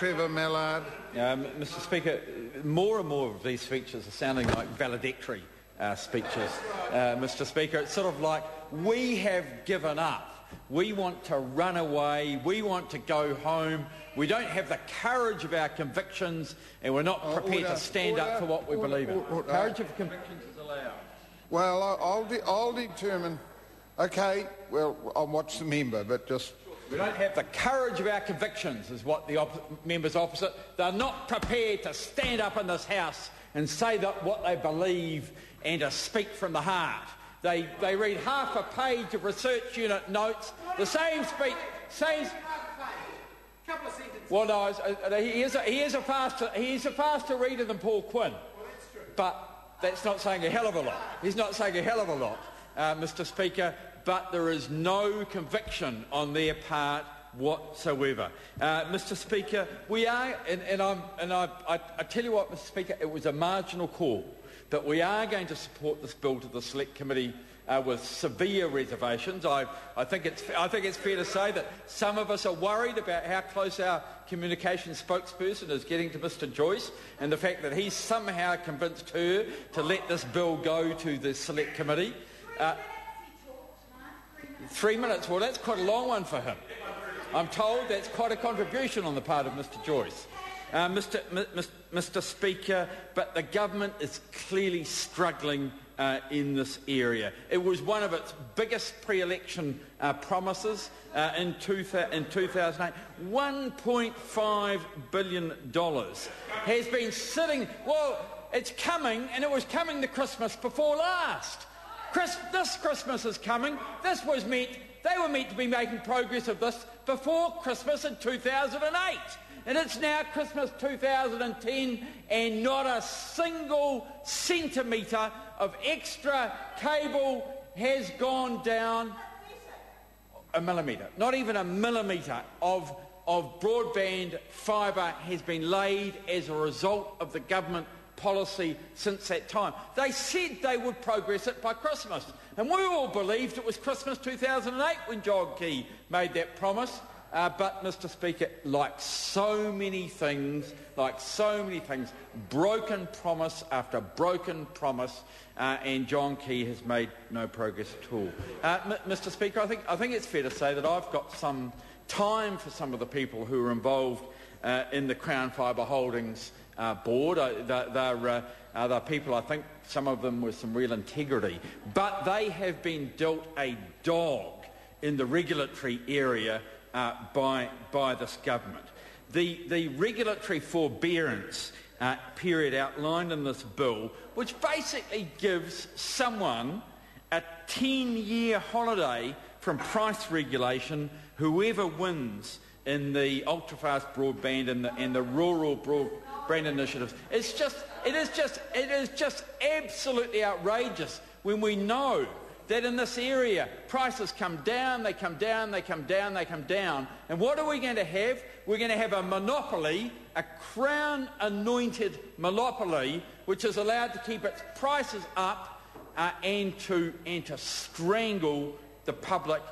Trevor Mallard. Mr Speaker, more and more of these speeches are sounding like valedictory speeches, Mr Speaker. It's sort of like, we have given up. We want to run away. We want to go home. We don't have the courage of our convictions, and we're not prepared to stand up for what we believe in. Courage of convictions is allowed. Well, I'll determine. Okay, well, I'll watch the member, but just... We don't have the courage of our convictions, is what the members opposite. They're not prepared to stand up in this House and say that what they believe and to speak from the heart. They read half a page of research unit notes, the same speech, Couple of sentences. Well, no, he is a faster reader than Paul Quinn. Well, that's true. But that's not saying a hell of a lot. He's not saying a hell of a lot, Mr Speaker. But there is no conviction on their part whatsoever. Mr Speaker, we are, and I tell you what, Mr Speaker, it was a marginal call, but we are going to support this bill to the Select Committee with severe reservations. I think it's fair to say that some of us are worried about how close our communications spokesperson is getting to Mr Joyce, and the fact that he's somehow convinced her to let this bill go to the Select Committee. 3 minutes, well, that's quite a long one for him. I'm told that's quite a contribution on the part of Mr Joyce. Mr Speaker, but the government is clearly struggling in this area. It was one of its biggest pre-election promises in 2008. $1.5 billion has been sitting... Well, it's coming, and it was coming the Christmas before last. This Christmas is coming. They were meant to be making progress of this before Christmas in 2008. And it's now Christmas 2010, and not a single centimetre of extra cable has gone down. A millimetre. Not even a millimetre of broadband fibre has been laid as a result of the government policy since that time. They said they would progress it by Christmas, and we all believed it was Christmas 2008 when John Key made that promise. But, Mr Speaker, like so many things, broken promise after broken promise, and John Key has made no progress at all. Mr Speaker, I think it's fair to say that I've got some time for some of the people who are involved in the Crown Fibre Holdings board. They're people, I think, some of them with some real integrity, but they have been dealt a dog in the regulatory area by this government. The regulatory forbearance period outlined in this bill, which basically gives someone a 10-year holiday from price regulation, whoever wins in the ultra-fast broadband and the rural broadband initiatives. It is just absolutely outrageous when we know that in this area prices come down, they come down, they come down, they come down. And what are we going to have? We're going to have a monopoly, a crown-anointed monopoly, which is allowed to keep its prices up and to strangle the public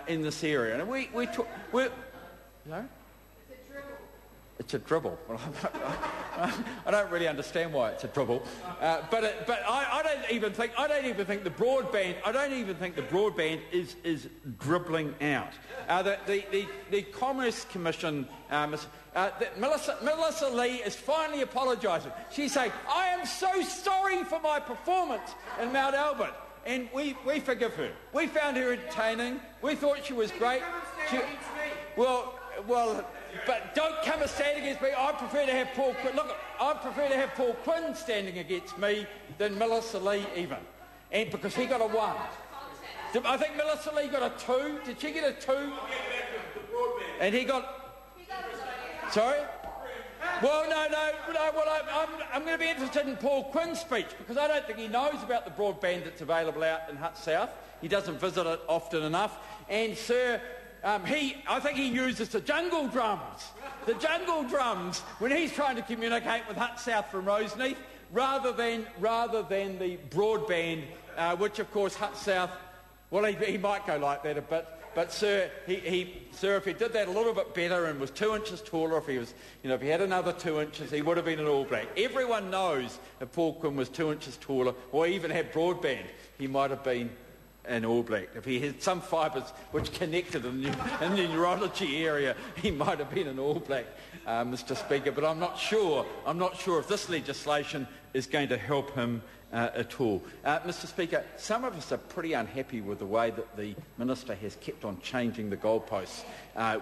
in this area. And no? It's a dribble. Well, I don't really understand why it's a dribble, but I don't even think the broadband is dribbling out. The Commerce Commission, Melissa Lee is finally apologising. She's saying, "I am so sorry for my performance in Mount Albert," and we forgive her. We found her entertaining. We thought she was great. Well. But don't come and stand against me. I prefer to have Paul Quinn. Look, I prefer to have Paul Quinn standing against me than Melissa Lee even, and because he got a 1. I think Melissa Lee got a 2. Did she get a 2? And he got. Sorry. Well, no. Well, I'm going to be interested in Paul Quinn's speech, because I don't think he knows about the broadband that's available out in Hutt South. He doesn't visit it often enough, and Sir. I think he uses the jungle drums when he's trying to communicate with Hutt South from Roseneath, rather than the broadband, which of course Hutt South, well, he might go like that a bit, But sir, sir, if he did that a little bit better and was 2 inches taller, if he had another 2 inches, he would have been an All Black. Everyone knows if Paul Quinn was 2 inches taller, or even had broadband, he might have been an All Black. If he had some fibres which connected in the neurology area, he might have been an All Black, Mr. Speaker. But I'm not sure if this legislation is going to help him at all. Mr. Speaker, some of us are pretty unhappy with the way that the Minister has kept on changing the goalposts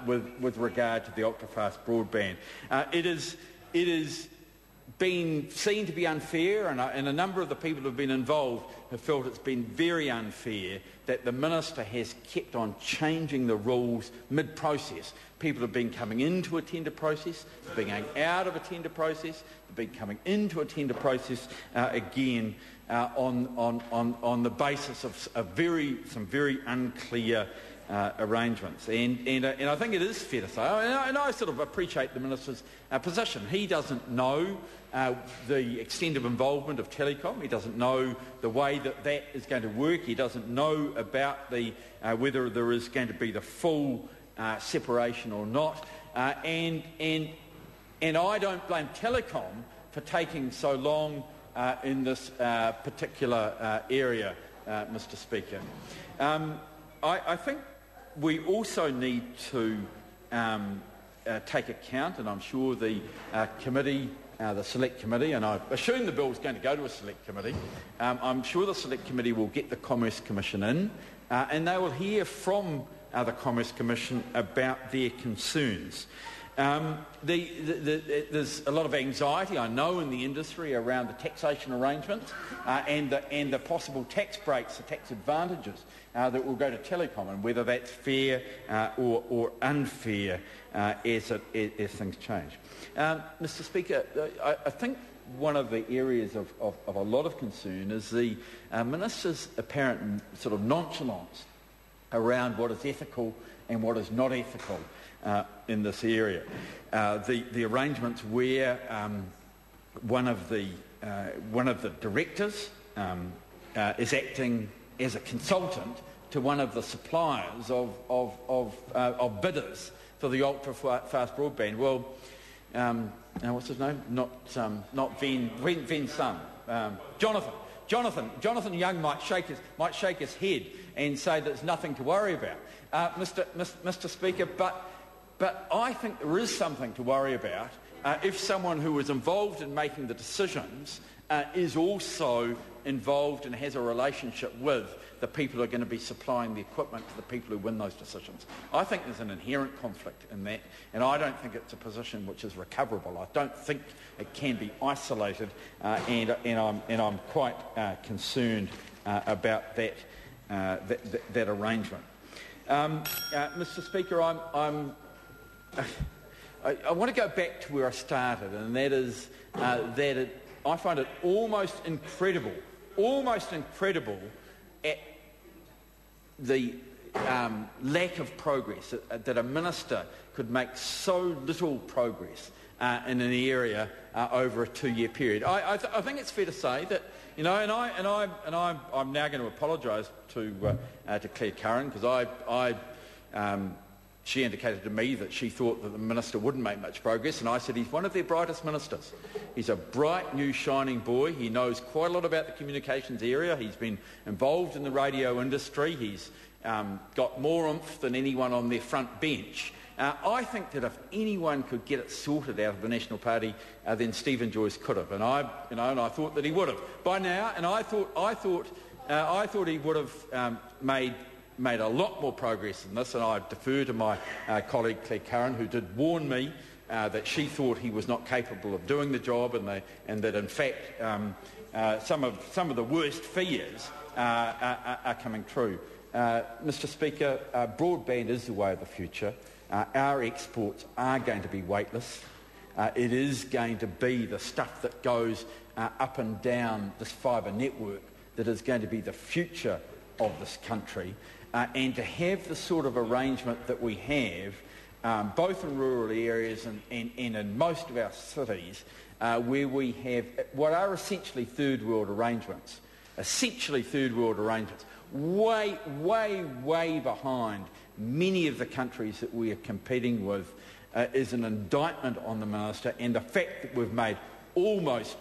with regard to the ultra-fast broadband. It is been seen to be unfair, and a number of the people who have been involved have felt it's been very unfair that the Minister has kept on changing the rules mid-process. People have been coming into a tender process, they've been going out of a tender process, they've been coming into a tender process again on the basis of some very unclear arrangements. And I think it is fair to say, and I sort of appreciate the Minister's position. He doesn't know the extent of involvement of Telecom. He doesn't know the way that is going to work. He doesn't know about whether there is going to be the full separation or not. And I don't blame Telecom for taking so long in this particular area, Mr. Speaker. I think we also need to take account, and I'm sure the committee, the Select Committee, and I assume the bill is going to go to a Select Committee, I'm sure the Select Committee will get the Commerce Commission in, and they will hear from the Commerce Commission about their concerns. There's a lot of anxiety, I know, in the industry around the taxation arrangements and the possible tax breaks, the tax advantages that will go to Telecom, and whether that's fair or unfair as things change. Mr. Speaker, I think one of the areas of a lot of concern is the Minister's apparent sort of nonchalance around what is ethical and what is not ethical in this area. The arrangements where one of the directors is acting as a consultant to one of the suppliers of bidders for the ultra-fast broadband. Well, what's his name? Not Ven's son. Jonathan Young might shake his head and say there's nothing to worry about, Mr. Speaker. But I think there is something to worry about if someone who is involved in making the decisions is also involved and has a relationship with the people who are going to be supplying the equipment to the people who win those decisions. I think there's an inherent conflict in that, and I don't think it's a position which is recoverable. I don't think it can be isolated, and I'm quite concerned about that arrangement. Mr. Speaker, I want to go back to where I started, and that is I find it almost incredible at the lack of progress, that a minister could make so little progress in an area over a 2-year period. I think it's fair to say that, you know, and I'm now going to apologise to Claire Curran, because she indicated to me that she thought that the minister wouldn't make much progress, and I said he's one of their brightest ministers. He's a bright, new, shining boy. He knows quite a lot about the communications area. He's been involved in the radio industry. He's got more oomph than anyone on their front bench. I think that if anyone could get it sorted out of the National Party, then Stephen Joyce could have, and I thought that he would have by now. And I thought he would have made a lot more progress than this, and I defer to my colleague Claire Curran, who did warn me that she thought he was not capable of doing the job, and that in fact some of the worst fears are coming true. Mr. Speaker, broadband is the way of the future. Our exports are going to be weightless. It is going to be the stuff that goes up and down this fibre network that is going to be the future of this country. And to have the sort of arrangement that we have, both in rural areas and in most of our cities, where we have what are essentially third world arrangements, way behind many of the countries that we are competing with is an indictment on the Minister, and the fact that we've made almost